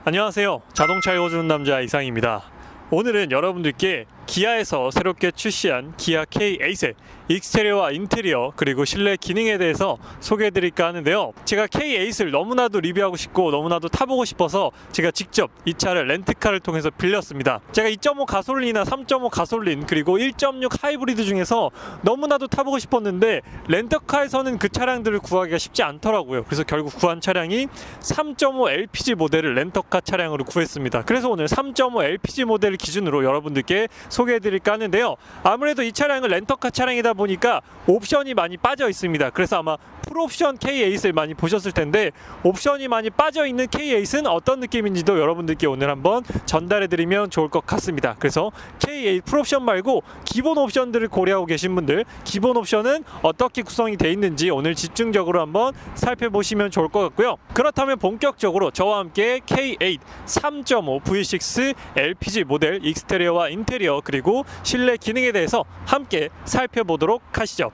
안녕하세요. 자동차 읽어주는 남자 이상입니다. 오늘은 여러분들께 기아에서 새롭게 출시한 기아 K8의 익스테리어와 인테리어 그리고 실내 기능에 대해서 소개해드릴까 하는데요. 제가 K8을 너무나도 리뷰하고 싶고 너무나도 타보고 싶어서 제가 직접 이 차를 렌트카를 통해서 빌렸습니다. 제가 2.5 가솔린이나 3.5 가솔린 그리고 1.6 하이브리드 중에서 너무나도 타보고 싶었는데 렌터카에서는 그 차량들을 구하기가 쉽지 않더라고요. 그래서 결국 구한 차량이 3.5 LPG 모델을 렌터카 차량으로 구했습니다. 그래서 오늘 3.5 LPG 모델을 기준으로 여러분들께 소개해드릴까 하는데요. 아무래도 이 차량은 렌터카 차량이다 보니까 옵션이 많이 빠져 있습니다. 그래서 아마 풀옵션 K8을 많이 보셨을 텐데 옵션이 많이 빠져있는 K8은 어떤 느낌인지도 여러분들께 오늘 한번 전달해드리면 좋을 것 같습니다. 그래서 K8 풀옵션 말고 기본 옵션들을 고려하고 계신 분들, 기본 옵션은 어떻게 구성이 되어 있는지 오늘 집중적으로 한번 살펴보시면 좋을 것 같고요. 그렇다면 본격적으로 저와 함께 K8 3.5 V6 LPG 모델 익스테리어와 인테리어 그리고 실내 기능에 대해서 함께 살펴보도록 하시죠.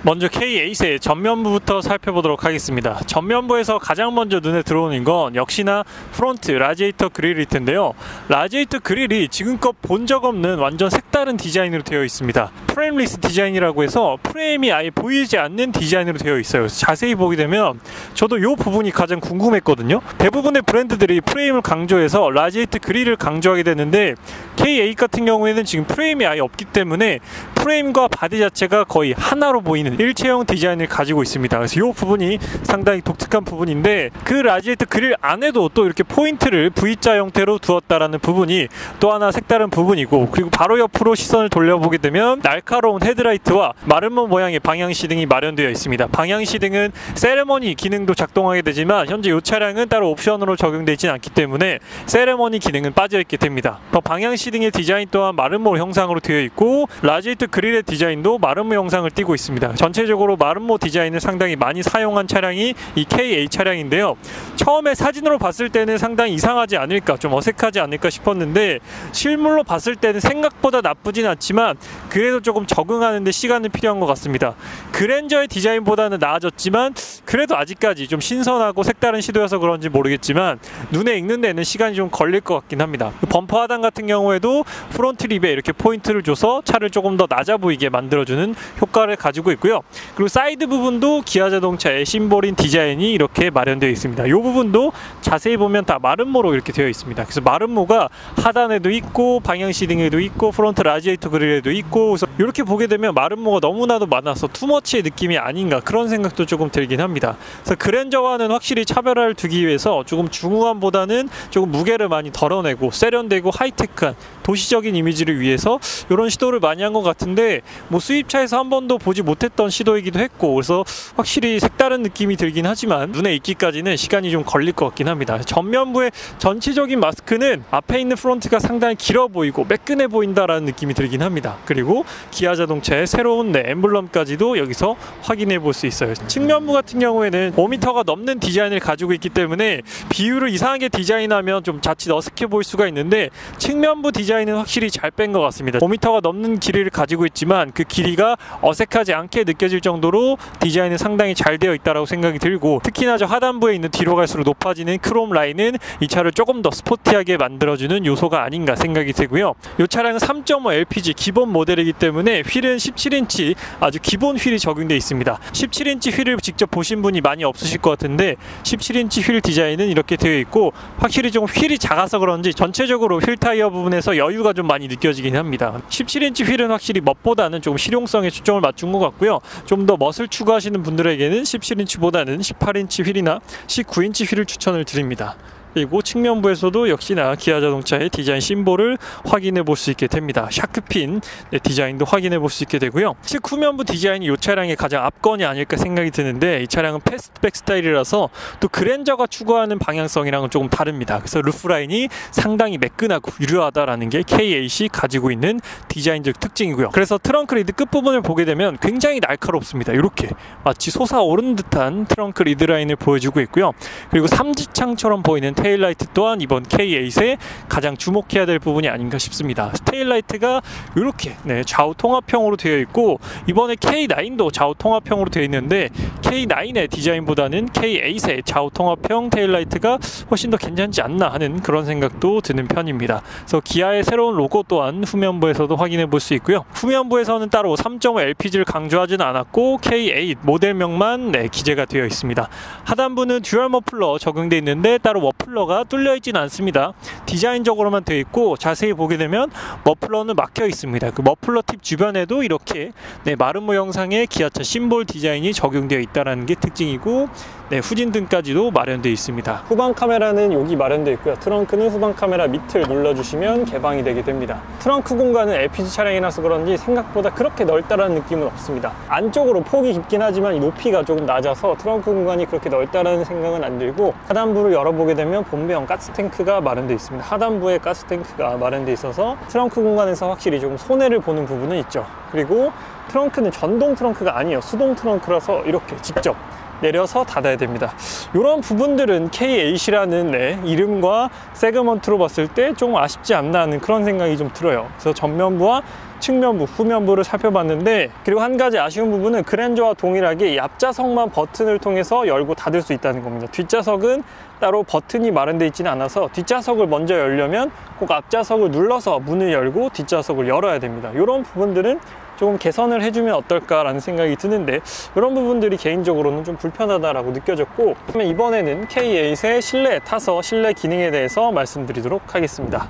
먼저 K8의 전면부부터 살펴보도록 하겠습니다. 전면부에서 가장 먼저 눈에 들어오는 건 역시나 프론트 라디에이터 그릴일 텐데요. 라디에이터 그릴이 지금껏 본 적 없는 완전 색다른 디자인으로 되어 있습니다. 프레임리스 디자인이라고 해서 프레임이 아예 보이지 않는 디자인으로 되어 있어요. 그래서 자세히 보게 되면 저도 이 부분이 가장 궁금했거든요. 대부분의 브랜드들이 프레임을 강조해서 라디에이터 그릴을 강조하게 되는데 K8 같은 경우에는 지금 프레임이 아예 없기 때문에 프레임과 바디 자체가 거의 하나로 보이는 일체형 디자인을 가지고 있습니다. 그래서 이 부분이 상당히 독특한 부분인데 그 라디에이터 그릴 안에도 또 이렇게 포인트를 V자 형태로 두었다라는 부분이 또 하나 색다른 부분이고, 그리고 바로 옆으로 시선을 돌려보게 되면 날카로운 헤드라이트와 마름모 모양의 방향시등이 마련되어 있습니다. 방향시등은 세레머니 기능도 작동하게 되지만 현재 이 차량은 따로 옵션으로 적용되어 있지는 않기 때문에 세레머니 기능은 빠져있게 됩니다. 방향시등의 디자인 또한 마름모 형상으로 되어 있고 라디에이터 그릴의 디자인도 마름모 형상을 띠고 있습니다. 전체적으로 마름모 디자인을 상당히 많이 사용한 차량이 이 K8 차량인데요. 처음에 사진으로 봤을 때는 상당히 이상하지 않을까, 좀 어색하지 않을까 싶었는데 실물로 봤을 때는 생각보다 나쁘진 않지만 그래도 조금 적응하는 데 시간이 필요한 것 같습니다. 그랜저의 디자인보다는 나아졌지만 그래도 아직까지 좀 신선하고 색다른 시도여서 그런지 모르겠지만 눈에 익는 데는 시간이 좀 걸릴 것 같긴 합니다. 범퍼 하단 같은 경우에도 프론트 립에 이렇게 포인트를 줘서 차를 조금 더 낮아 보이게 만들어주는 효과를 가지고 있고요. 그리고 사이드 부분도 기아 자동차의 심볼인 디자인이 이렇게 마련되어 있습니다. 이 부분도 자세히 보면 다 마름모로 이렇게 되어 있습니다. 그래서 마름모가 하단에도 있고 방향시등에도 있고 프론트 라디에이터 그릴에도 있고, 그래서 이렇게 보게 되면 마름모가 너무나도 많아서 투머치의 느낌이 아닌가 그런 생각도 조금 들긴 합니다. 그래서 그랜저와는 확실히 차별화를 두기 위해서 조금 중후함보다는 조금 무게를 많이 덜어내고 세련되고 하이테크한 도시적인 이미지를 위해서 이런 시도를 많이 한 것 같은데, 뭐 수입차에서 한 번도 보지 못했던 시도이기도 했고, 그래서 확실히 색다른 느낌이 들긴 하지만 눈에 익기까지는 시간이 좀 걸릴 것 같긴 합니다. 전면부의 전체적인 마스크는 앞에 있는 프론트가 상당히 길어 보이고 매끈해 보인다라는 느낌이 들긴 합니다. 그리고 기아 자동차의 새로운 엠블럼까지도 여기서 확인해 볼 수 있어요. 측면부 같은 경우에는 5m가 넘는 디자인을 가지고 있기 때문에 비율을 이상하게 디자인하면 좀 자칫 어색해 보일 수가 있는데 측면부 디자인은 확실히 잘 뺀 것 같습니다. 5m가 넘는 길이를 가지고 있지만 그 길이가 어색하지 않게 느껴질 정도로 디자인은 상당히 잘 되어 있다고 생각이 들고, 특히나 저 하단부에 있는 뒤로 갈수록 높아지는 크롬 라인은 이 차를 조금 더 스포티하게 만들어주는 요소가 아닌가 생각이 되고요. 이 차량은 3.5 LPG 기본 모델이기 때문에 휠은 17인치 아주 기본 휠이 적용되어 있습니다. 17인치 휠을 직접 보신 분이 많이 없으실 것 같은데 17인치 휠 디자인은 이렇게 되어 있고, 확실히 좀 휠이 작아서 그런지 전체적으로 휠 타이어 부분에서 여유가 좀 많이 느껴지긴 합니다. 17인치 휠은 확실히 멋보다는 조금 실용성에 초점을 맞춘 것 같고요. 좀 더 멋을 추구하시는 분들에게는 17인치보다는 18인치 휠이나 19인치 휠을 추천을 드립니다. 그리고 측면부에서도 역시나 기아 자동차의 디자인 심볼을 확인해 볼 수 있게 됩니다. 샤크핀 디자인도 확인해 볼 수 있게 되고요. 즉 후면부 디자인이 이 차량의 가장 압권이 아닐까 생각이 드는데, 이 차량은 패스트백 스타일이라서 또 그랜저가 추구하는 방향성이랑은 조금 다릅니다. 그래서 루프라인이 상당히 매끈하고 유려하다라는 게 K8이 가지고 있는 디자인적 특징이고요. 그래서 트렁크 리드 끝부분을 보게 되면 굉장히 날카롭습니다. 이렇게 마치 솟아오른 듯한 트렁크 리드 라인을 보여주고 있고요. 그리고 삼지창처럼 보이는 테일라이트 또한 이번 K8의 가장 주목해야 될 부분이 아닌가 싶습니다. 테일라이트가 이렇게 좌우 통합형으로 되어 있고, 이번에 K9도 좌우 통합형으로 되어 있는데 K9의 디자인보다는 K8의 좌우 통합형 테일라이트가 훨씬 더 괜찮지 않나 하는 그런 생각도 드는 편입니다. 그래서 기아의 새로운 로고 또한 후면부에서도 확인해 볼 수 있고요. 후면부에서는 따로 3.5 LPG를 강조하지는 않았고 K8 모델명만 기재가 되어 있습니다. 하단부는 듀얼 머플러 적용되어 있는데 따로 머플러가 뚫려 있지는 않습니다. 디자인적으로만 되어 있고, 자세히 보게 되면 머플러는 막혀 있습니다. 그 머플러 팁 주변에도 이렇게 마름모 형상의 기아차 심볼 디자인이 적용되어 있다는 게 특징이고, 후진등까지도 마련되어 있습니다. 후방 카메라는 여기 마련되어 있고요. 트렁크는 후방 카메라 밑을 눌러주시면 개방이 되게 됩니다. 트렁크 공간은 LPG 차량이라서 그런지 생각보다 그렇게 넓다라는 느낌은 없습니다. 안쪽으로 폭이 깊긴 하지만 이 높이가 조금 낮아서 트렁크 공간이 그렇게 넓다라는 생각은 안 들고, 하단부를 열어보게 되면 본배형 가스탱크가 마련되어 있습니다. 하단부에 가스탱크가 마련되어 있어서 트렁크 공간에서 확실히 조금 손해를 보는 부분은 있죠. 그리고 트렁크는 전동 트렁크가 아니에요. 수동 트렁크라서 이렇게 직접 내려서 닫아야 됩니다. 이런 부분들은 K8이라는 이름과 세그먼트로 봤을 때 좀 아쉽지 않나 하는 그런 생각이 좀 들어요. 그래서 전면부와 측면부, 후면부를 살펴봤는데, 그리고 한 가지 아쉬운 부분은 그랜저와 동일하게 이 앞좌석만 버튼을 통해서 열고 닫을 수 있다는 겁니다. 뒷좌석은 따로 버튼이 마련되어 있지는 않아서 뒷좌석을 먼저 열려면 꼭 앞좌석을 눌러서 문을 열고 뒷좌석을 열어야 됩니다. 이런 부분들은 조금 개선을 해주면 어떨까라는 생각이 드는데, 이런 부분들이 개인적으로는 좀 불편하다라고 느껴졌고, 그러면 이번에는 K8의 실내에 타서 실내 기능에 대해서 말씀드리도록 하겠습니다.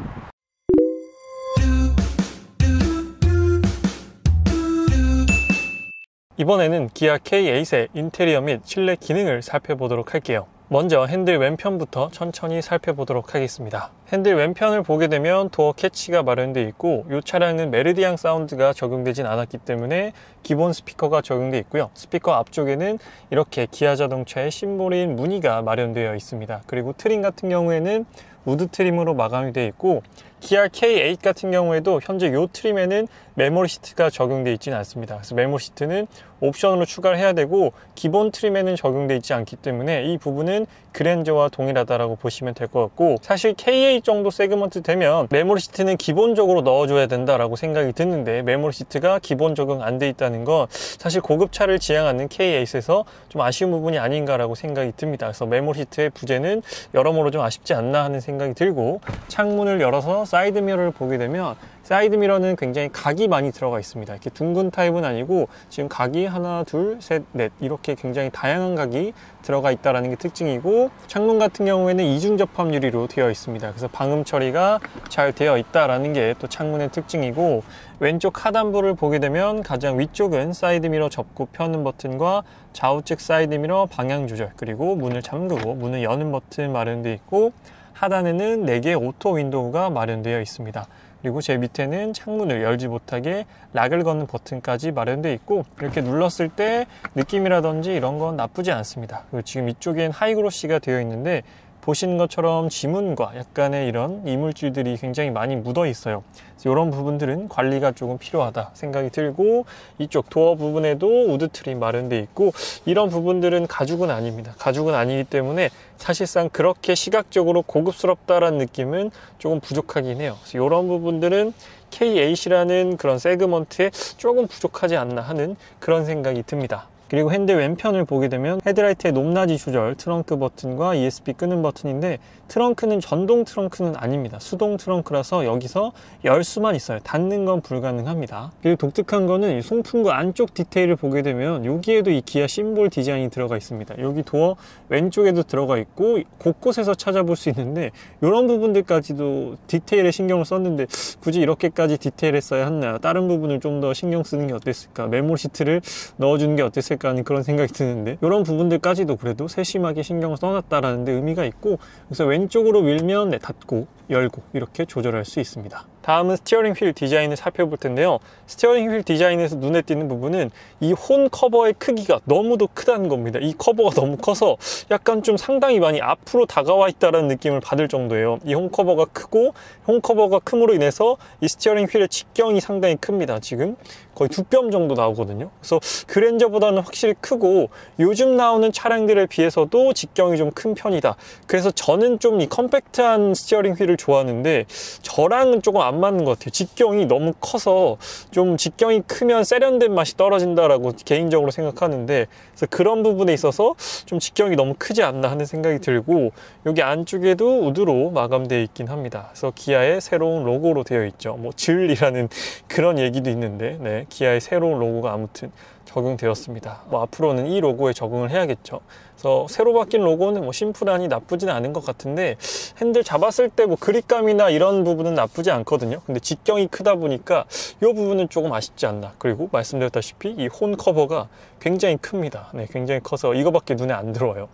이번에는 기아 K8의 인테리어 및 실내 기능을 살펴보도록 할게요. 먼저 핸들 왼편부터 천천히 살펴보도록 하겠습니다. 핸들 왼편을 보게 되면 도어 캐치가 마련되어 있고, 이 차량은 메르디앙 사운드가 적용되진 않았기 때문에 기본 스피커가 적용되어 있고요. 스피커 앞쪽에는 이렇게 기아 자동차의 심볼인 무늬가 마련되어 있습니다. 그리고 트림 같은 경우에는 우드 트림으로 마감이 되어 있고, 기아 K8 같은 경우에도 현재 이 트림에는 메모리 시트가 적용되어 있지는 않습니다. 그래서 메모리 시트는 옵션으로 추가를 해야 되고, 기본 트림에는 적용되어 있지 않기 때문에 이 부분은 그랜저와 동일하다라고 보시면 될 것 같고, 사실 K8 정도 세그먼트 되면 메모리 시트는 기본적으로 넣어줘야 된다라고 생각이 드는데, 메모리 시트가 기본 적용 안 돼 있다는 건 사실 고급차를 지향하는 K8에서 좀 아쉬운 부분이 아닌가라고 생각이 듭니다. 그래서 메모리 시트의 부재는 여러모로 좀 아쉽지 않나 하는 생각이 들고, 창문을 열어서 사이드미러를 보게 되면 사이드미러는 굉장히 각이 많이 들어가 있습니다. 이렇게 둥근 타입은 아니고 지금 각이 하나, 둘, 셋, 넷 이렇게 굉장히 다양한 각이 들어가 있다는 게 특징이고, 창문 같은 경우에는 이중 접합 유리로 되어 있습니다. 그래서 방음 처리가 잘 되어 있다는 게 또 창문의 특징이고, 왼쪽 하단부를 보게 되면 가장 위쪽은 사이드미러 접고 펴는 버튼과 좌우측 사이드미러 방향 조절, 그리고 문을 잠그고 문을 여는 버튼 마련되어 있고, 하단에는 4개의 오토 윈도우가 마련되어 있습니다. 그리고 제 밑에는 창문을 열지 못하게 락을 거는 버튼까지 마련되어 있고, 이렇게 눌렀을 때 느낌이라든지 이런 건 나쁘지 않습니다. 그리고 지금 이쪽엔 하이그로시가 되어 있는데, 보시는 것처럼 지문과 약간의 이런 이물질들이 굉장히 많이 묻어 있어요. 그래서 이런 부분들은 관리가 조금 필요하다 생각이 들고, 이쪽 도어 부분에도 우드 트림 마련되어 있고, 이런 부분들은 가죽은 아닙니다. 가죽은 아니기 때문에 사실상 그렇게 시각적으로 고급스럽다라는 느낌은 조금 부족하긴 해요. 그래서 이런 부분들은 K8이라는 그런 세그먼트에 조금 부족하지 않나 하는 그런 생각이 듭니다. 그리고 핸들 왼편을 보게 되면 헤드라이트의 높낮이 조절, 트렁크 버튼과 ESP 끄는 버튼인데, 트렁크는 전동 트렁크는 아닙니다. 수동 트렁크라서 여기서 열 수만 있어요. 닫는 건 불가능합니다. 그리고 독특한 거는 이 송풍구 안쪽 디테일을 보게 되면 여기에도 이 기아 심볼 디자인이 들어가 있습니다. 여기 도어 왼쪽에도 들어가 있고 곳곳에서 찾아볼 수 있는데, 이런 부분들까지도 디테일에 신경을 썼는데 굳이 이렇게까지 디테일에 써야 했나요? 다른 부분을 좀 더 신경 쓰는 게 어땠을까? 메모리 시트를 넣어주는 게 어땠을까 않을까 하는 그런 생각이 드는데, 이런 부분들까지도 그래도 세심하게 신경을 써놨다라는 데 의미가 있고, 그래서 왼쪽으로 밀면 네, 닫고 열고 이렇게 조절할 수 있습니다. 다음은 스티어링 휠 디자인을 살펴볼 텐데요. 스티어링 휠 디자인에서 눈에 띄는 부분은 이 혼 커버의 크기가 너무도 크다는 겁니다. 이 커버가 너무 커서 약간 좀 상당히 많이 앞으로 다가와 있다는 느낌을 받을 정도예요. 이 혼 커버가 크고, 혼 커버가 큼으로 인해서 이 스티어링 휠의 직경이 상당히 큽니다. 지금 거의 2뼘 정도 나오거든요. 그래서 그랜저보다는 확실히 크고, 요즘 나오는 차량들에 비해서도 직경이 좀 큰 편이다. 그래서 저는 좀 이 컴팩트한 스티어링 휠을 좋아하는데, 저랑은 조금 안 맞는 것 같아요. 직경이 너무 커서 좀 직경이 크면 세련된 맛이 떨어진다라고 개인적으로 생각하는데, 그래서 그런 부분에 있어서 좀 직경이 너무 크지 않나 하는 생각이 들고, 여기 안쪽에도 우드로 마감되어 있긴 합니다. 그래서 기아의 새로운 로고로 되어 있죠. 뭐 질이라는 그런 얘기도 있는데, 네, 기아의 새로운 로고가 아무튼 적용되었습니다. 뭐 앞으로는 이 로고에 적응을 해야겠죠. 그래서 새로 바뀐 로고는 뭐 심플하니 나쁘진 않은 것 같은데, 핸들 잡았을 때 뭐 그립감이나 이런 부분은 나쁘지 않거든요. 근데 직경이 크다 보니까 이 부분은 조금 아쉽지 않나. 그리고 말씀드렸다시피 이 혼 커버가 굉장히 큽니다. 네, 굉장히 커서 이거밖에 눈에 안 들어와요.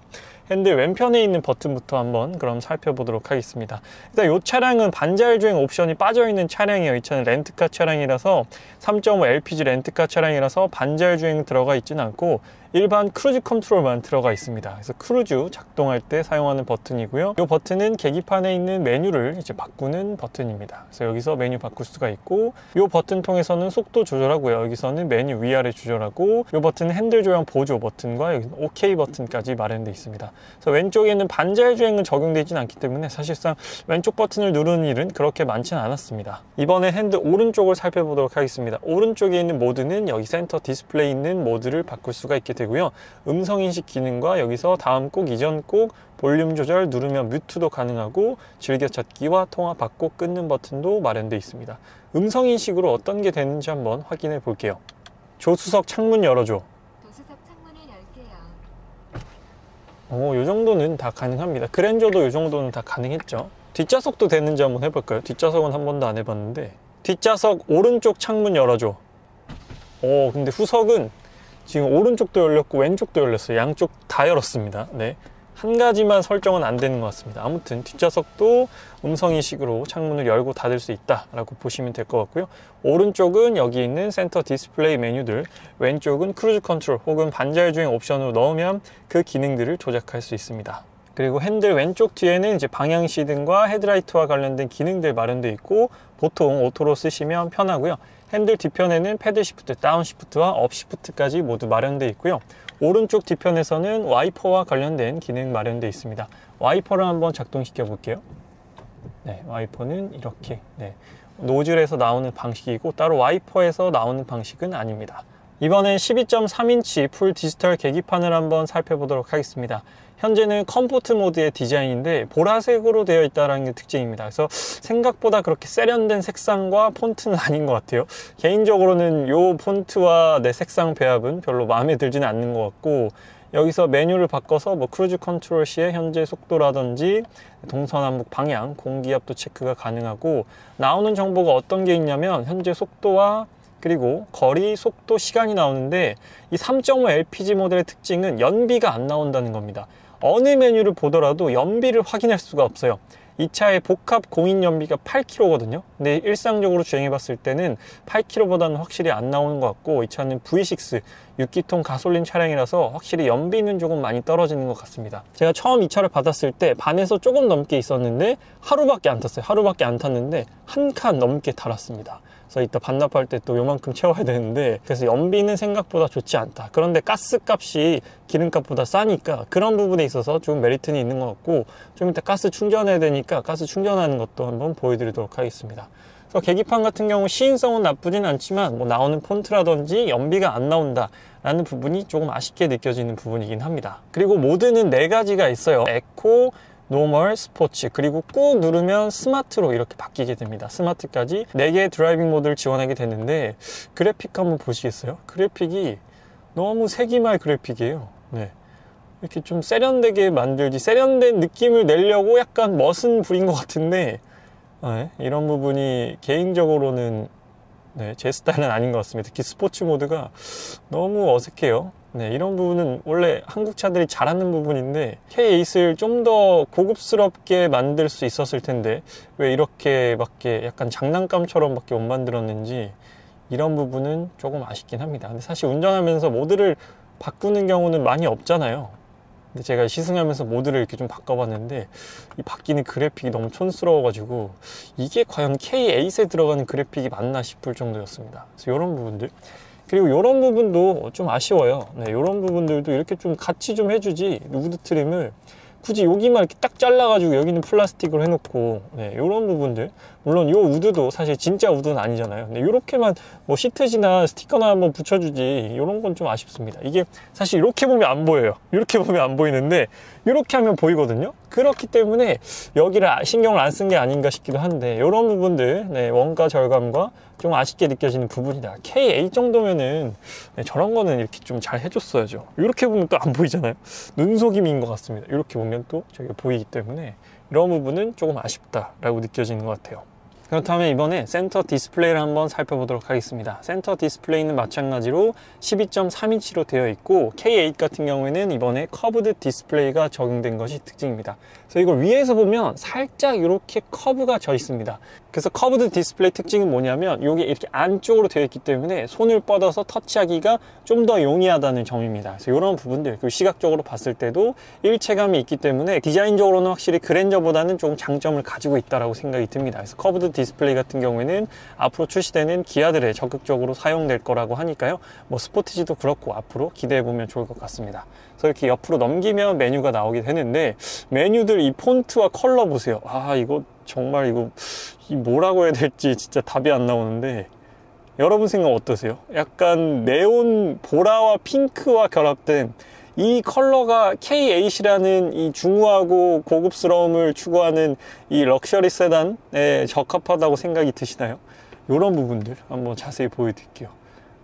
핸들 왼편에 있는 버튼부터 한번 그럼 살펴보도록 하겠습니다. 일단 이 차량은 반자율주행 옵션이 빠져있는 차량이에요. 이 차는 렌트카 차량이라서 3.5 LPG 렌트카 차량이라서 반자율주행 들어가 있지는 않고 일반 크루즈 컨트롤만 들어가 있습니다. 그래서 크루즈 작동할 때 사용하는 버튼이고요. 이 버튼은 계기판에 있는 메뉴를 이제 바꾸는 버튼입니다. 그래서 여기서 메뉴 바꿀 수가 있고, 이 버튼 통해서는 속도 조절하고요. 여기서는 메뉴 위아래 조절하고, 이 버튼은 핸들 조향 보조 버튼과 여기는 OK 버튼까지 마련되어 있습니다. 그래서 왼쪽에는 반자율 주행은 적용되진 않기 때문에 사실상 왼쪽 버튼을 누르는 일은 그렇게 많지는 않았습니다. 이번에 핸들 오른쪽을 살펴보도록 하겠습니다. 오른쪽에 있는 모드는 여기 센터 디스플레이 있는 모드를 바꿀 수가 있게 되고요. 음성인식 기능과 여기서 다음 곡, 이전 곡, 볼륨 조절 누르면 뮤트도 가능하고, 즐겨찾기와 통화 받고 끊는 버튼도 마련되어 있습니다. 음성인식으로 어떤 게 되는지 한번 확인해 볼게요. 조수석 창문 열어줘. 조수석 창문을 열게요. 요 정도는 다 가능합니다. 그랜저도 요 정도는 다 가능했죠. 뒷좌석도 되는지 한번 해볼까요? 뒷좌석은 한 번도 안 해봤는데, 뒷좌석 오른쪽 창문 열어줘. 근데 후석은 지금 오른쪽도 열렸고 왼쪽도 열렸어요. 양쪽 다 열었습니다. 네, 한 가지만 설정은 안 되는 것 같습니다. 아무튼 뒷좌석도 음성인식으로 창문을 열고 닫을 수 있다라고 보시면 될 것 같고요. 오른쪽은 여기 있는 센터 디스플레이 메뉴들, 왼쪽은 크루즈 컨트롤 혹은 반자율주행 옵션으로 넣으면 그 기능들을 조작할 수 있습니다. 그리고 핸들 왼쪽 뒤에는 이제 방향 시등과 헤드라이트와 관련된 기능들 마련되어 있고, 보통 오토로 쓰시면 편하고요. 핸들 뒤편에는 패드 시프트, 다운 시프트와 업 시프트까지 모두 마련되어 있고요. 오른쪽 뒤편에서는 와이퍼와 관련된 기능 마련되어 있습니다. 와이퍼를 한번 작동시켜 볼게요. 네, 와이퍼는 이렇게 노즐에서 나오는 방식이고, 따로 와이퍼에서 나오는 방식은 아닙니다. 이번엔 12.3인치 풀 디지털 계기판을 한번 살펴보도록 하겠습니다. 현재는 컴포트 모드의 디자인인데 보라색으로 되어 있다는 게 특징입니다. 그래서 생각보다 그렇게 세련된 색상과 폰트는 아닌 것 같아요. 개인적으로는 이 폰트와 내 색상 배합은 별로 마음에 들지는 않는 것 같고, 여기서 메뉴를 바꿔서 뭐 크루즈 컨트롤 시에 현재 속도라든지 동서남북 방향, 공기압도 체크가 가능하고, 나오는 정보가 어떤 게 있냐면 현재 속도와 그리고 거리, 속도, 시간이 나오는데, 이 3.5 LPG 모델의 특징은 연비가 안 나온다는 겁니다. 어느 메뉴를 보더라도 연비를 확인할 수가 없어요. 이 차의 복합 공인 연비가 8km거든요. 근데 일상적으로 주행해 봤을 때는 8km보다는 확실히 안 나오는 것 같고, 이 차는 V6 6기통 가솔린 차량이라서 확실히 연비는 조금 많이 떨어지는 것 같습니다. 제가 처음 이 차를 받았을 때 반에서 조금 넘게 있었는데 하루밖에 안 탔어요. 하루밖에 안 탔는데 한 칸 넘게 달았습니다. 그래서 이따 반납할 때 또 요만큼 채워야 되는데, 그래서 연비는 생각보다 좋지 않다. 그런데 가스 값이 기름값보다 싸니까 그런 부분에 있어서 좀 메리트는 있는 것 같고, 좀 이따 가스 충전해야 되니까 가스 충전하는 것도 한번 보여드리도록 하겠습니다. 그래서 계기판 같은 경우 시인성은 나쁘진 않지만 뭐 나오는 폰트라든지 연비가 안 나온다 라는 부분이 조금 아쉽게 느껴지는 부분이긴 합니다. 그리고 모드는 4가지가 있어요. 에코, 노멀, 스포츠, 그리고 꾹 누르면 스마트로 이렇게 바뀌게 됩니다. 스마트까지 4개의 드라이빙 모드를 지원하게 되는데, 그래픽 한번 보시겠어요? 그래픽이 너무 세기말 그래픽이에요. 네, 이렇게 좀 세련되게 만들지, 세련된 느낌을 내려고 약간 멋은 부린 것 같은데, 이런 부분이 개인적으로는 제 스타일은 아닌 것 같습니다. 특히 스포츠 모드가 너무 어색해요. 네, 이런 부분은 원래 한국 차들이 잘하는 부분인데 K8을 좀 더 고급스럽게 만들 수 있었을 텐데 왜 이렇게밖에 약간 장난감처럼밖에 못 만들었는지 이런 부분은 조금 아쉽긴 합니다. 근데 사실 운전하면서 모드를 바꾸는 경우는 많이 없잖아요. 근데 제가 시승하면서 모드를 이렇게 좀 바꿔봤는데 이 바뀌는 그래픽이 너무 촌스러워가지고 이게 과연 K8에 들어가는 그래픽이 맞나 싶을 정도였습니다. 그래서 이런 부분들, 그리고 이런 부분도 좀 아쉬워요. 네, 이런 부분들도 이렇게 좀 같이 좀 해주지, 우드 트림을 굳이 여기만 이렇게 딱 잘라가지고 여기는 플라스틱으로 해놓고, 네, 이런 부분들, 물론 이 우드도 사실 진짜 우드는 아니잖아요. 근데 이렇게만 뭐 시트지나 스티커나 한번 붙여주지, 이런 건 좀 아쉽습니다. 이게 사실 이렇게 보면 안 보여요. 이렇게 보면 안 보이는데 이렇게 하면 보이거든요. 그렇기 때문에 여기를 신경을 안 쓴 게 아닌가 싶기도 한데, 이런 부분들, 네, 원가 절감과 좀 아쉽게 느껴지는 부분이다. K8 정도면은, 네, 저런 거는 이렇게 좀 잘 해줬어야죠. 이렇게 보면 또 안 보이잖아요. 눈속임인 것 같습니다. 이렇게 보면 또 저기가 보이기 때문에 이런 부분은 조금 아쉽다라고 느껴지는 것 같아요. 그렇다면 이번에 센터 디스플레이를 한번 살펴보도록 하겠습니다. 센터 디스플레이는 마찬가지로 12.3인치로 되어 있고 K8 같은 경우에는 이번에 커브드 디스플레이가 적용된 것이 특징입니다. 그래서 이걸 위에서 보면 살짝 이렇게 커브가 져 있습니다. 그래서 커브드 디스플레이 특징은 뭐냐면 이게 이렇게 안쪽으로 되어 있기 때문에 손을 뻗어서 터치하기가 좀 더 용이하다는 점입니다. 그래서 이런 부분들, 그리고 시각적으로 봤을 때도 일체감이 있기 때문에 디자인적으로는 확실히 그랜저보다는 조금 장점을 가지고 있다고 생각이 듭니다. 그래서 커브드 디스플레이 같은 경우에는 앞으로 출시되는 기아들에 적극적으로 사용될 거라고 하니까요, 뭐 스포티지도 그렇고 앞으로 기대해보면 좋을 것 같습니다. 그래서 이렇게 옆으로 넘기면 메뉴가 나오게 되는데, 메뉴들 이 폰트와 컬러 보세요. 아, 이거 정말 이거 뭐라고 해야 될지 진짜 답이 안 나오는데, 여러분 생각 어떠세요? 약간 네온 보라와 핑크와 결합된 이 컬러가 K8이라는 이 중후하고 고급스러움을 추구하는 이 럭셔리 세단에 적합하다고 생각이 드시나요? 이런 부분들 한번 자세히 보여드릴게요.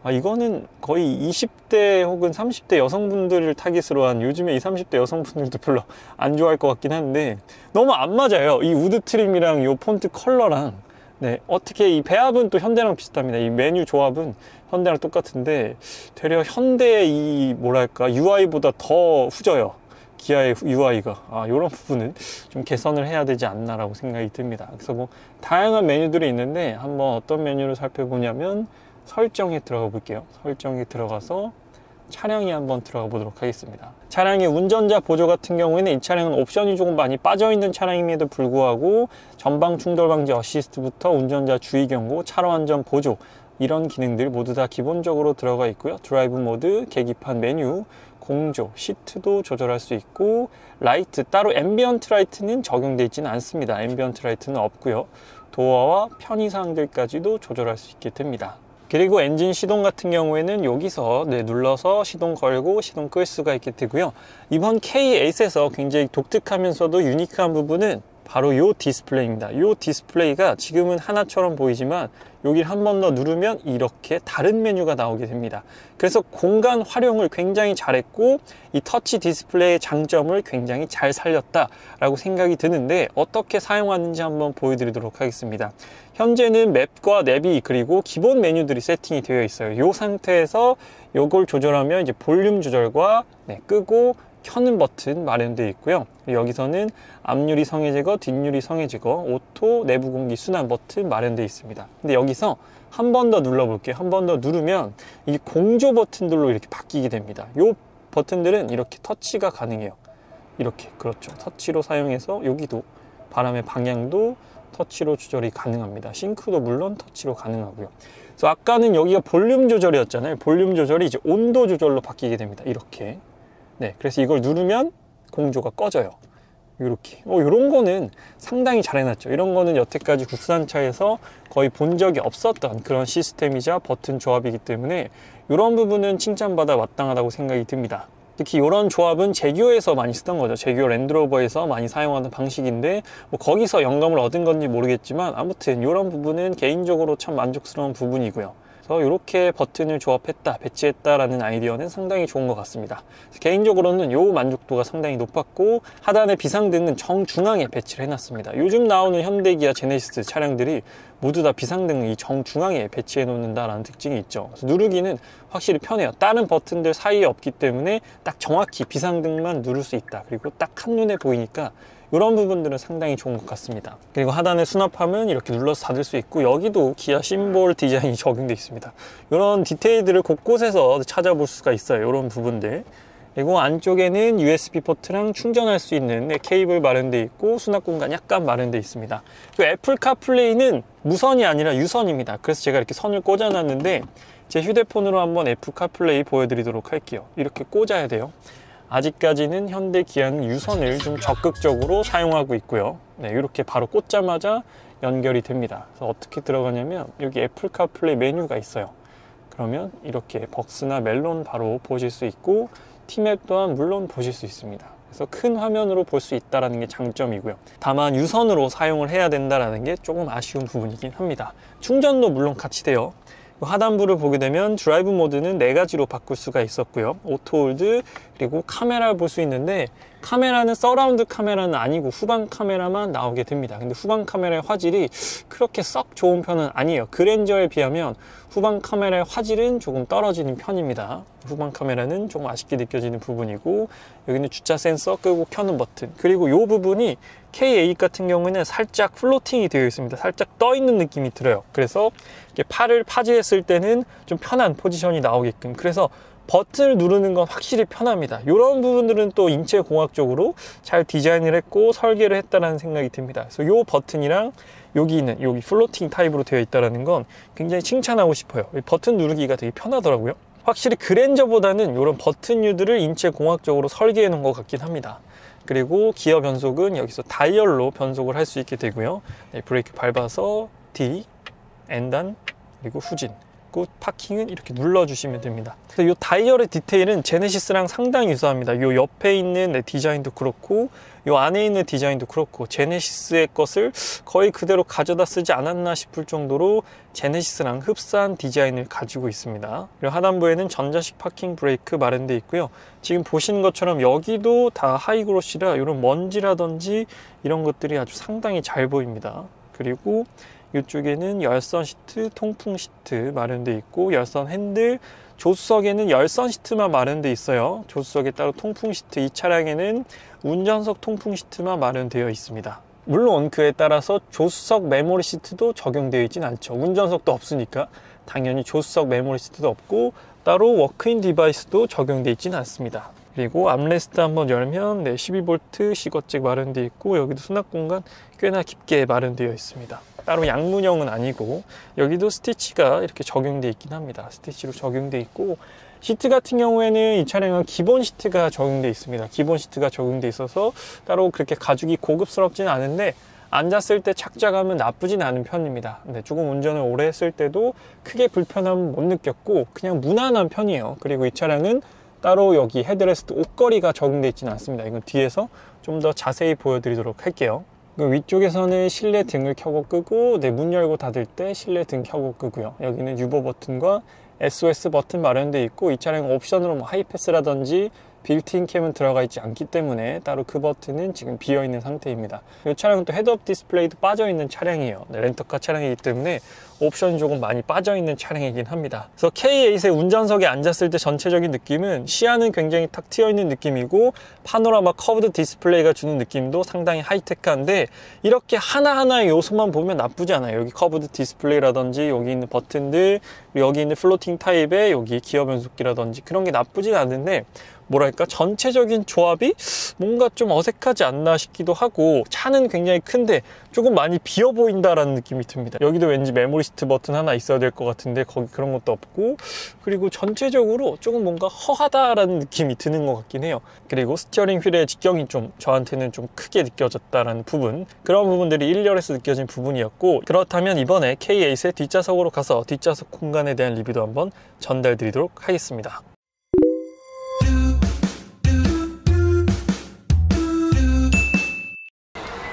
아, 이거는 거의 20대 혹은 30대 여성분들을 타깃으로 한, 요즘에 20, 30대 여성분들도 별로 안 좋아할 것 같긴 한데 너무 안 맞아요. 이 우드 트림이랑 이 폰트 컬러랑. 네, 어떻게 이 배합은 또 현대랑 비슷합니다. 이 메뉴 조합은 현대랑 똑같은데 되려 현대의 이 뭐랄까 UI보다 더 후져요. 기아의 UI가. 아, 이런 부분은 좀 개선을 해야 되지 않나라고 생각이 듭니다. 그래서 뭐 다양한 메뉴들이 있는데 한번 어떤 메뉴를 살펴보냐면 설정에 들어가 볼게요. 설정에 들어가서 차량에 한번 들어가 보도록 하겠습니다. 차량의 운전자 보조 같은 경우에는 이 차량은 옵션이 조금 많이 빠져있는 차량임에도 불구하고 전방 충돌 방지 어시스트부터 운전자 주의 경고, 차로 안전 보조, 이런 기능들 모두 다 기본적으로 들어가 있고요. 드라이브 모드, 계기판 메뉴, 공조, 시트도 조절할 수 있고, 라이트, 따로 앰비언트 라이트는 적용되어 있지는 않습니다. 앰비언트 라이트는 없고요. 도어와 편의사항들까지도 조절할 수 있게 됩니다. 그리고 엔진 시동 같은 경우에는 여기서 눌러서 시동 걸고 시동 끌 수가 있게 되고요. 이번 K8에서 굉장히 독특하면서도 유니크한 부분은 바로 이 디스플레이입니다. 이 디스플레이가 지금은 하나처럼 보이지만 여기를 한 번 더 누르면 이렇게 다른 메뉴가 나오게 됩니다. 그래서 공간 활용을 굉장히 잘했고 이 터치 디스플레이의 장점을 굉장히 잘 살렸다라고 생각이 드는데, 어떻게 사용하는지 한번 보여드리도록 하겠습니다. 현재는 맵과 내비 그리고 기본 메뉴들이 세팅이 되어 있어요. 이 상태에서 이걸 조절하면 이제 볼륨 조절과 끄고 켜는 버튼 마련되어 있고요. 여기서는 앞유리 성해 제거, 뒷유리 성해 제거, 오토, 내부 공기 순환 버튼 마련되어 있습니다. 근데 여기서 한 번 더 눌러볼게요. 한 번 더 누르면 이 공조 버튼들로 이렇게 바뀌게 됩니다. 이 버튼들은 이렇게 터치가 가능해요. 이렇게, 그렇죠. 터치로 사용해서 여기도 바람의 방향도 터치로 조절이 가능합니다. 싱크도 물론 터치로 가능하고요. 그래서 아까는 여기가 볼륨 조절이었잖아요. 볼륨 조절이 이제 온도 조절로 바뀌게 됩니다. 이렇게. 네, 그래서 이걸 누르면 공조가 꺼져요. 이렇게. 이런 거는 상당히 잘 해놨죠. 이런 거는 여태까지 국산차에서 거의 본 적이 없었던 그런 시스템이자 버튼 조합이기 때문에 이런 부분은 칭찬받아 마땅하다고 생각이 듭니다. 특히 이런 조합은 제규어에서 많이 쓰던 거죠. 제규어 랜드로버에서 많이 사용하는 방식인데 뭐 거기서 영감을 얻은 건지 모르겠지만 아무튼 이런 부분은 개인적으로 참 만족스러운 부분이고요. 그래서 이렇게 버튼을 조합했다, 배치했다라는 아이디어는 상당히 좋은 것 같습니다. 개인적으로는 요 만족도가 상당히 높았고, 하단의 비상등은 정중앙에 배치를 해놨습니다. 요즘 나오는 현대, 기아, 제네시스 차량들이 모두 다 비상등을 이 정중앙에 배치해 놓는다라는 특징이 있죠. 그래서 누르기는 확실히 편해요. 다른 버튼들 사이에 없기 때문에 딱 정확히 비상등만 누를 수 있다. 그리고 딱 한눈에 보이니까 이런 부분들은 상당히 좋은 것 같습니다. 그리고 하단에 수납함은 이렇게 눌러서 닫을 수 있고, 여기도 기아 심볼 디자인이 적용되어 있습니다. 이런 디테일들을 곳곳에서 찾아볼 수가 있어요. 이런 부분들. 그리고 안쪽에는 USB 포트랑 충전할 수 있는 케이블 마련되어 있고, 수납 공간 약간 마련되어 있습니다. 그리고 애플 카플레이는 무선이 아니라 유선입니다. 그래서 제가 이렇게 선을 꽂아 놨는데, 제 휴대폰으로 한번 애플 카플레이 보여드리도록 할게요. 이렇게 꽂아야 돼요. 아직까지는 현대, 기아는 유선을 좀 적극적으로 사용하고 있고요. 네, 이렇게 바로 꽂자마자 연결이 됩니다. 그래서 어떻게 들어가냐면, 여기 애플 카플레이 메뉴가 있어요. 그러면 이렇게 벅스나 멜론 바로 보실 수 있고, 티맵 또한 물론 보실 수 있습니다. 그래서 큰 화면으로 볼 수 있다는 게 장점이고요. 다만 유선으로 사용을 해야 된다는 게 조금 아쉬운 부분이긴 합니다. 충전도 물론 같이 돼요. 하단부를 보게 되면 드라이브 모드는 4가지로 바꿀 수가 있었고요. 오토홀드, 그리고 카메라를 볼 수 있는데, 카메라는 서라운드 카메라는 아니고 후방 카메라만 나오게 됩니다. 근데 후방 카메라의 화질이 그렇게 썩 좋은 편은 아니에요. 그랜저에 비하면 후방 카메라의 화질은 조금 떨어지는 편입니다. 후방 카메라는 조금 아쉽게 느껴지는 부분이고, 여기는 주차 센서 끄고 켜는 버튼, 그리고 이 부분이 K8 같은 경우에는 살짝 플로팅이 되어 있습니다. 살짝 떠 있는 느낌이 들어요. 그래서 이렇게 팔을 파지했을 때는 좀 편한 포지션이 나오게끔, 그래서 버튼을 누르는 건 확실히 편합니다. 이런 부분들은 또 인체공학적으로 잘 디자인을 했고 설계를 했다는 생각이 듭니다. 그래서 이 버튼이랑 여기 플로팅 타입으로 되어 있다는 건 굉장히 칭찬하고 싶어요. 버튼 누르기가 되게 편하더라고요. 확실히 그랜저보다는 이런 버튼류들을 인체공학적으로 설계해 놓은 것 같긴 합니다. 그리고 기어 변속은 여기서 다이얼로 변속을 할 수 있게 되고요. 네, 브레이크 밟아서 D, N단, 그리고 후진, 파킹은 이렇게 눌러주시면 됩니다. 그래서 이 다이얼의 디테일은 제네시스랑 상당히 유사합니다. 이 옆에 있는 디자인도 그렇고, 이 안에 있는 디자인도 그렇고, 제네시스의 것을 거의 그대로 가져다 쓰지 않았나 싶을 정도로 제네시스랑 흡사한 디자인을 가지고 있습니다. 그리고 하단부에는 전자식 파킹 브레이크 마련되어 있고요. 지금 보시는 것처럼 여기도 다 하이그로시라 이런 먼지라든지 이런 것들이 아주 상당히 잘 보입니다. 그리고 이쪽에는 열선 시트, 통풍 시트 마련되어 있고, 열선 핸들, 조수석에는 열선 시트만 마련되어 있어요. 조수석에 따로 통풍 시트, 이 차량에는 운전석 통풍 시트만 마련되어 있습니다. 물론 그에 따라서 조수석 메모리 시트도 적용되어 있진 않죠. 운전석도 없으니까 당연히 조수석 메모리 시트도 없고, 따로 워크인 디바이스도 적용되어 있진 않습니다. 그리고 암레스트 한번 열면 12V 시거잭 마련되어 있고, 여기도 수납 공간 꽤나 깊게 마련되어 있습니다. 따로 양문형은 아니고, 여기도 스티치가 이렇게 적용되어 있긴 합니다. 스티치로 적용되어 있고, 시트 같은 경우에는 이 차량은 기본 시트가 적용되어 있습니다. 기본 시트가 적용되어 있어서 따로 그렇게 가죽이 고급스럽지는 않은데, 앉았을 때 착자감은 나쁘진 않은 편입니다. 근데 조금 운전을 오래 했을 때도 크게 불편함은 못 느꼈고, 그냥 무난한 편이에요. 그리고 이 차량은 따로 여기 헤드레스트 옷걸이가 적용되어 있지는 않습니다. 이건 뒤에서 좀 더 자세히 보여드리도록 할게요. 위쪽에서는 실내 등을 켜고 끄고, 문 열고 닫을 때 실내 등 켜고 끄고요. 여기는 유보 버튼과 SOS 버튼 마련되어 있고, 이 차량은 옵션으로 하이패스라든지 빌트인 캠은 들어가 있지 않기 때문에 따로 그 버튼은 지금 비어 있는 상태입니다. 이 차량은 또 헤드업 디스플레이도 빠져 있는 차량이에요. 렌터카 차량이기 때문에 옵션이 조금 많이 빠져 있는 차량이긴 합니다. 그래서 K8의 운전석에 앉았을 때 전체적인 느낌은 시야는 굉장히 탁 트여 있는 느낌이고, 파노라마 커브드 디스플레이가 주는 느낌도 상당히 하이테크한데, 이렇게 하나하나의 요소만 보면 나쁘지 않아요. 여기 커브드 디스플레이라든지, 여기 있는 버튼들, 여기 있는 플로팅 타입의 여기 기어 변속기라든지 그런 게 나쁘진 않은데, 뭐랄까 전체적인 조합이 뭔가 좀 어색하지 않나 싶기도 하고, 차는 굉장히 큰데 조금 많이 비어 보인다라는 느낌이 듭니다. 여기도 왠지 메모리 시트 버튼 하나 있어야 될 것 같은데 거기 그런 것도 없고, 그리고 전체적으로 조금 뭔가 허하다라는 느낌이 드는 것 같긴 해요. 그리고 스티어링 휠의 직경이 좀 저한테는 좀 크게 느껴졌다라는 부분, 그런 부분들이 1열에서 느껴진 부분이었고, 그렇다면 이번에 K8의 뒷좌석으로 가서 뒷좌석 공간에 대한 리뷰도 한번 전달 드리도록 하겠습니다.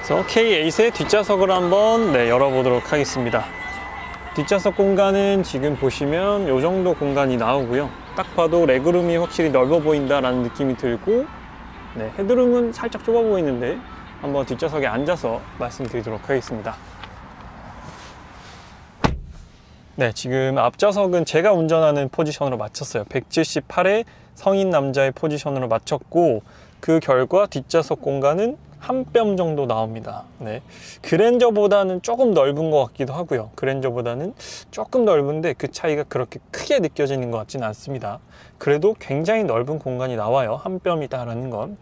그래서 K8의 뒷좌석을 한번 열어보도록 하겠습니다. 뒷좌석 공간은 지금 보시면 이 정도 공간이 나오고요. 딱 봐도 레그룸이 확실히 넓어 보인다라는 느낌이 들고, 네, 헤드룸은 살짝 좁아 보이는데 한번 뒷좌석에 앉아서 말씀드리도록 하겠습니다. 네, 지금 앞좌석은 제가 운전하는 포지션으로 맞췄어요. 178의 성인 남자의 포지션으로 맞췄고, 그 결과 뒷좌석 공간은 한 뼘 정도 나옵니다. 네, 그랜저보다는 조금 넓은 것 같기도 하고요. 그랜저보다는 조금 넓은데 그 차이가 그렇게 크게 느껴지는 것 같지는 않습니다. 그래도 굉장히 넓은 공간이 나와요. 한 뼘이다라는 건.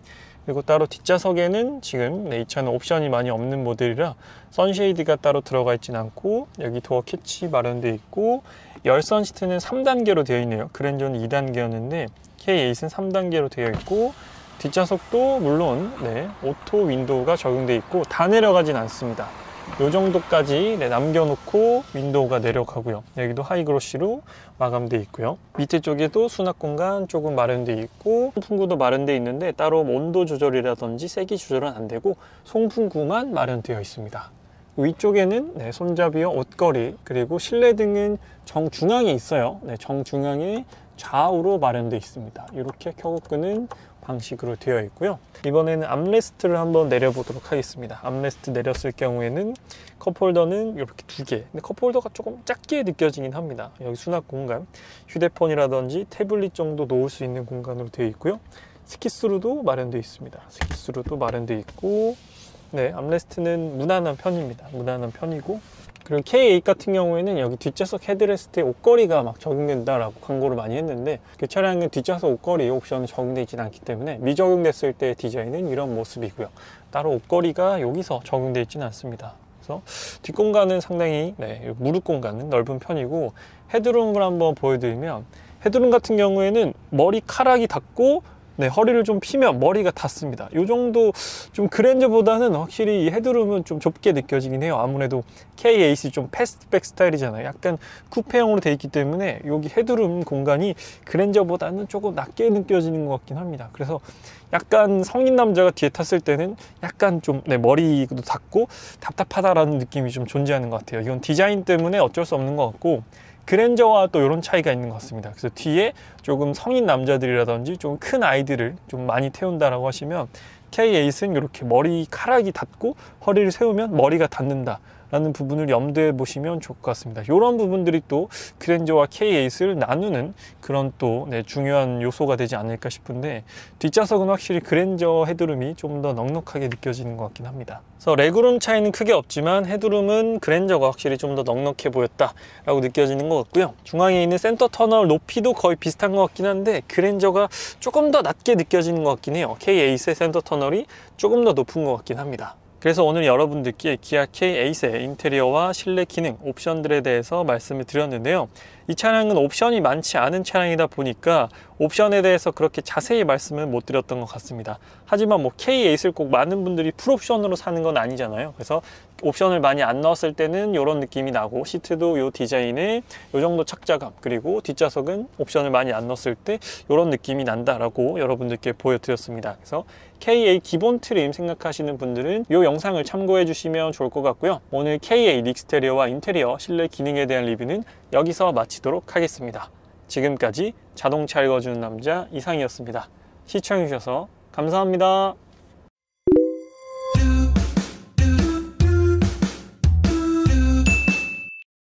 그리고 따로 뒷좌석에는 지금 이 차는 옵션이 많이 없는 모델이라 선쉐이드가 따로 들어가 있진 않고, 여기 도어 캐치 마련되어 있고, 열선 시트는 3단계로 되어 있네요. 그랜저는 2단계였는데 K8은 3단계로 되어 있고, 뒷좌석도 물론 오토 윈도우가 적용되어 있고 다 내려가진 않습니다. 이 정도까지 남겨놓고 윈도우가 내려가고요. 여기도 하이그로시로 마감되어 있고요. 밑에 쪽에도 수납 공간 조금 마련되어 있고, 송풍구도 마련되어 있는데 따로 온도 조절이라든지 세기 조절은 안 되고 송풍구만 마련되어 있습니다. 위쪽에는 손잡이와 옷걸이, 그리고 실내등은 정중앙에 있어요. 정중앙에 좌우로 마련되어 있습니다. 이렇게 켜고 끄는 방식으로 되어 있고요. 이번에는 암레스트를 한번 내려보도록 하겠습니다. 암레스트 내렸을 경우에는 컵홀더는 이렇게 2개. 근데 컵홀더가 조금 작게 느껴지긴 합니다. 여기 수납 공간, 휴대폰이라든지 태블릿 정도 놓을 수 있는 공간으로 되어 있고요. 스키스루도 마련되어 있습니다. 스키스루도 마련되어 있고, 암레스트는 무난한 편입니다. 무난한 편이고, 그리고 K8 같은 경우에는 여기 뒷좌석 헤드레스트에 옷걸이가 막 적용된다라고 광고를 많이 했는데, 그 차량은 뒷좌석 옷걸이 옵션이 적용되어 있지 않기 때문에 미적용됐을 때 디자인은 이런 모습이고요. 따로 옷걸이가 여기서 적용되어 있지는 않습니다. 그래서 뒷공간은 상당히 무릎 공간은 넓은 편이고, 헤드룸을 한번 보여드리면, 헤드룸 같은 경우에는 머리카락이 닿고 허리를 좀 피면 머리가 닿습니다. 이 정도 좀 그랜저보다는 확실히 이 헤드룸은 좀 좁게 느껴지긴 해요. 아무래도 K8이 좀 패스트백 스타일이잖아요. 약간 쿠페형으로 되어 있기 때문에 여기 헤드룸 공간이 그랜저보다는 조금 낮게 느껴지는 것 같긴 합니다. 그래서 약간 성인 남자가 뒤에 탔을 때는 약간 좀 머리도 닿고 답답하다라는 느낌이 좀 존재하는 것 같아요. 이건 디자인 때문에 어쩔 수 없는 것 같고, 그랜저와 또 이런 차이가 있는 것 같습니다. 그래서 뒤에 조금 성인 남자들이라든지 좀 큰 아이들을 좀 많이 태운다라고 하시면 K8은 이렇게 머리카락이 닿고 허리를 세우면 머리가 닿는다 라는 부분을 염두에 보시면 좋을 것 같습니다. 이런 부분들이 또 그랜저와 K8을 나누는 그런 또 중요한 요소가 되지 않을까 싶은데, 뒷좌석은 확실히 그랜저 헤드룸이 좀 더 넉넉하게 느껴지는 것 같긴 합니다. 그래서 레그룸 차이는 크게 없지만 헤드룸은 그랜저가 확실히 좀 더 넉넉해 보였다 라고 느껴지는 것 같고요. 중앙에 있는 센터 터널 높이도 거의 비슷한 것 같긴 한데 그랜저가 조금 더 낮게 느껴지는 것 같긴 해요. K8의 센터 터널이 조금 더 높은 것 같긴 합니다. 그래서 오늘 여러분들께 기아 K8의 인테리어와 실내 기능, 옵션들에 대해서 말씀을 드렸는데요. 이 차량은 옵션이 많지 않은 차량이다 보니까 옵션에 대해서 그렇게 자세히 말씀을 못 드렸던 것 같습니다. 하지만 K8을 꼭 많은 분들이 풀옵션으로 사는 건 아니잖아요. 그래서 옵션을 많이 안 넣었을 때는 이런 느낌이 나고, 시트도 이 디자인에 이 정도 착자감, 그리고 뒷좌석은 옵션을 많이 안 넣었을 때 이런 느낌이 난다라고 여러분들께 보여드렸습니다. 그래서 K8 기본 트림 생각하시는 분들은 이 영상을 참고해 주시면 좋을 것 같고요. 오늘 K8 익스테리어와 인테리어 실내 기능에 대한 리뷰는 여기서 마치도록 하겠습니다. 지금까지 자동차 읽어주는 남자 이상이었습니다. 시청해주셔서 감사합니다.